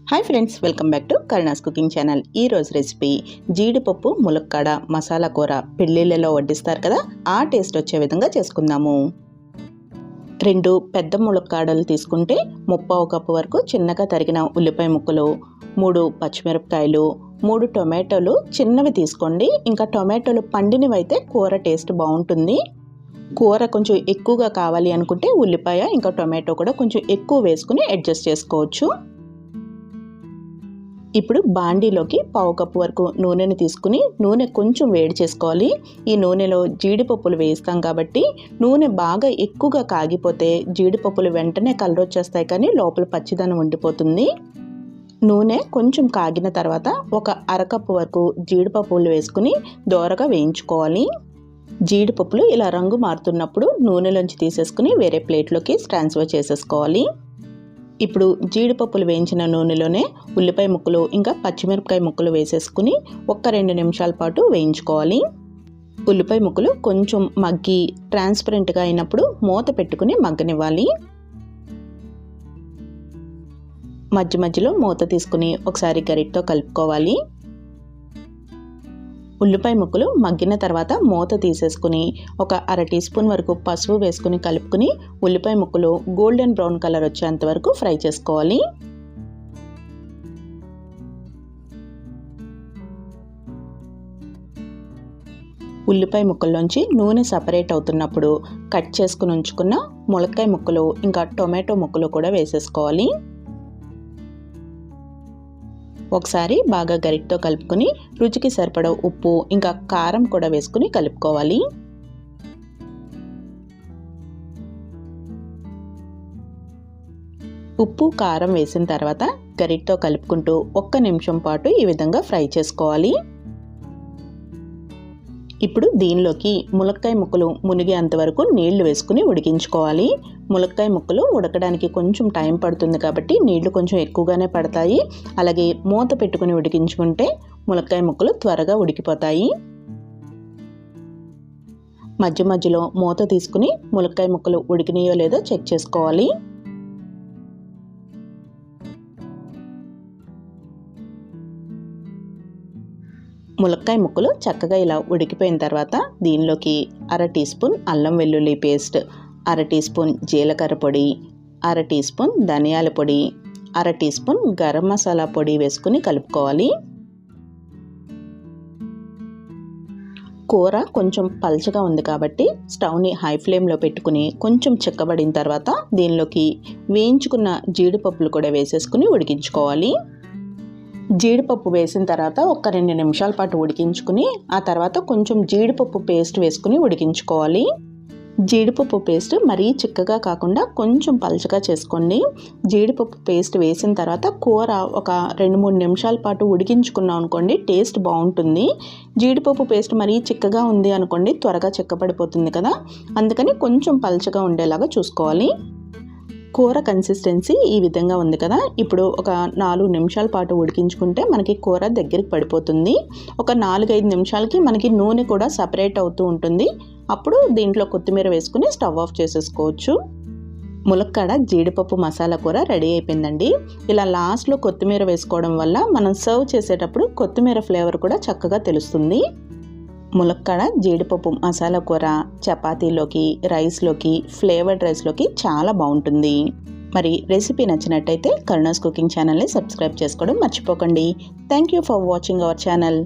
Hi friends, welcome back to Karuna's cooking channel. ఈరోజు recipe జీడిపప్పు ములక్కాడ మసాలా కూర. పెళ్ళిళ్ళలో వడ్డిస్తారు కదా, ఆ టేస్ట్ వచ్చే విధంగా చేసుకుందాము. 2 పెద్ద ములక్కాడలు తీసుకుంటే 1/2 కప్పు వరకు చిన్నగా తరిగిన ఉల్లిపాయ ముక్కలు, 3 పచ్చిమిరపకాయలు, 3 టొమాటోలు చిన్నవి తీసుకోండి. ఇంకా టొమాటోలు పండినవి అయితే కూర టేస్ట్ బాగుంటుంది. కూర కొంచెం ఎక్కువగా కావాలి అనుకుంటే ఉల్లిపాయ ఇంకా టొమాటో కూడా కొంచెం ఎక్కువ వేసుకుని అడ్జస్ట్ చేసుకోవచ్చు. ఇప్పుడు బాండీలోకి 1/2 కప్పు వరకు నూనెని తీసుకుని నూనె కొంచెం వేడి చేసుకోవాలి. ఈ నూనెలో జీడిపప్పులు వేస్తాం కాబట్టి నూనె బాగా ఎక్కువగా కాగిపోతే జీడిపప్పులు వెంటనే కలర్ వచ్చేస్తాయి, కానీ లోపల పచ్చిదనం ఉండిపోతుంది. నూనె కొంచెం కాగిన తర్వాత 1/2 కప్పు వరకు జీడిపప్పులు వేసుకుని దోరగా వేయించుకోవాలి. జీడిపప్పులు ఇలా రంగు మారుతున్నప్పుడు నూనెలోంచి తీసేసుకుని వేరే ప్లేట్లోకి ట్రాన్స్ఫర్ చేసేసుకోవాలి. ఇప్పుడు జీడిపప్పులు వేయించిన నూనెలోనే ఉల్లిపాయ ముక్కలు ఇంకా పచ్చిమిరపకాయ ముక్కలు వేసేసుకుని 1-2 నిమిషాల పాటు వేయించుకోవాలి. ఉల్లిపాయ ముక్కలు కొంచెం మగ్గి ట్రాన్స్పరెంట్గా అయినప్పుడు మూత పెట్టుకుని మగ్గనివ్వాలి. మధ్య మధ్యలో మూత తీసుకుని ఒకసారి గరిటతో కలుపుకోవాలి. ఉల్లిపాయ ముక్కలు మగ్గిన తర్వాత మూత తీసేసుకుని 1/2 టీ స్పూన్ వరకు పసుపు వేసుకుని కలుపుకుని ఉల్లిపాయ ముక్కలు గోల్డెన్ బ్రౌన్ కలర్ వచ్చేంత వరకు ఫ్రై చేసుకోవాలి. ఉల్లిపాయ ముక్కల్లోంచి నూనె సపరేట్ అవుతున్నప్పుడు కట్ చేసుకుని ఉంచుకున్న ములక్కాయ ముక్కలు ఇంకా టొమాటో ముక్కలు కూడా వేసేసుకోవాలి. ఒకసారి బాగా గరిటతో కలుపుకొని రుచికి సరిపడా ఉప్పు ఇంకా కారం కూడా వేసుకుని కలుపుకోవాలి. ఉప్పు కారం వేసిన తర్వాత గరిటతో కలుపుకుంటూ 1 నిమిషం పాటు ఈ విధంగా ఫ్రై చేసుకోవాలి. ఇప్పుడు దీనిలోకి ములక్కాయ ముక్కలు మునిగేంత వరకు నీళ్లు వేసుకుని ఉడికించుకోవాలి. ములక్కాయ ముక్కలు ఉడకడానికి కొంచెం టైం పడుతుంది కాబట్టి నీళ్లు కొంచెం ఎక్కువగానే పడతాయి. అలాగే మూత పెట్టుకుని ఉడికించుకుంటే ములక్కాయ ముక్కలు త్వరగా ఉడికిపోతాయి. మధ్య మధ్యలో మూత తీసుకుని ములక్కాయ ముక్కలు ఉడికినాయో లేదో చెక్ చేసుకోవాలి. ములక్కాయ ముక్కలు చక్కగా ఇలా ఉడికిపోయిన తర్వాత దీనిలోకి 1/2 టీ స్పూన్ అల్లం వెల్లుల్లి పేస్ట్, 1/2 టీ స్పూన్ జీలకర్ర పొడి, 1/2 టీ స్పూన్ ధనియాల పొడి, 1/2 టీ స్పూన్ గరం మసాలా పొడి వేసుకుని కలుపుకోవాలి. కూర కొంచెం పల్చగా ఉంది కాబట్టి స్టవ్ని హై ఫ్లేమ్లో పెట్టుకుని కొంచెం చిక్కబడిన తర్వాత దీనిలోకి వేయించుకున్న జీడిపప్పులు కూడా వేసేసుకుని ఉడికించుకోవాలి. జీడిపప్పు వేసిన తర్వాత 1-2 నిమిషాల పాటు ఉడికించుకుని ఆ తర్వాత కొంచెం జీడిపప్పు పేస్ట్ వేసుకుని ఉడికించుకోవాలి. జీడిపప్పు పేస్ట్ మరీ చిక్కగా కాకుండా కొంచెం పల్చగా చేసుకోండి. జీడిపప్పు పేస్ట్ వేసిన తర్వాత కూర 1-3 నిమిషాల పాటు ఉడికించుకున్నాం అనుకోండి, టేస్ట్ బాగుంటుంది. జీడిపప్పు పేస్ట్ మరీ చిక్కగా ఉంది అనుకోండి, త్వరగా చిక్కబడిపోతుంది కదా, అందుకని కొంచెం పల్చగా ఉండేలాగా చూసుకోవాలి. కూర కన్సిస్టెన్సీ ఈ విధంగా ఉంది కదా, ఇప్పుడు 4 నిమిషాల పాటు ఉడికించుకుంటే మనకి కూర దగ్గరికి పడిపోతుంది. 4-5 నిమిషాలకి మనకి నూనె కూడా సపరేట్ అవుతూ ఉంటుంది. అప్పుడు దీంట్లో కొత్తిమీర వేసుకుని స్టవ్ ఆఫ్ చేసేసుకోవచ్చు. ములక్కాడ జీడిపప్పు మసాలా కూర రెడీ అయిపోయిందండి. ఇలా లాస్ట్లో కొత్తిమీర వేసుకోవడం వల్ల మనం సర్వ్ చేసేటప్పుడు కొత్తిమీర ఫ్లేవర్ కూడా చక్కగా తెలుస్తుంది. ములక్కాడ జీడిపప్పు మసాలా కూర చపాతీలోకి, రైస్లోకి, ఫ్లేవర్డ్ రైస్లోకి చాలా బాగుంటుంది. మరి రెసిపీ నచ్చినట్టయితే కరుణాస్ కుకింగ్ ఛానల్ని సబ్స్క్రైబ్ చేసుకోవడం మర్చిపోకండి. Thank you for watching our channel.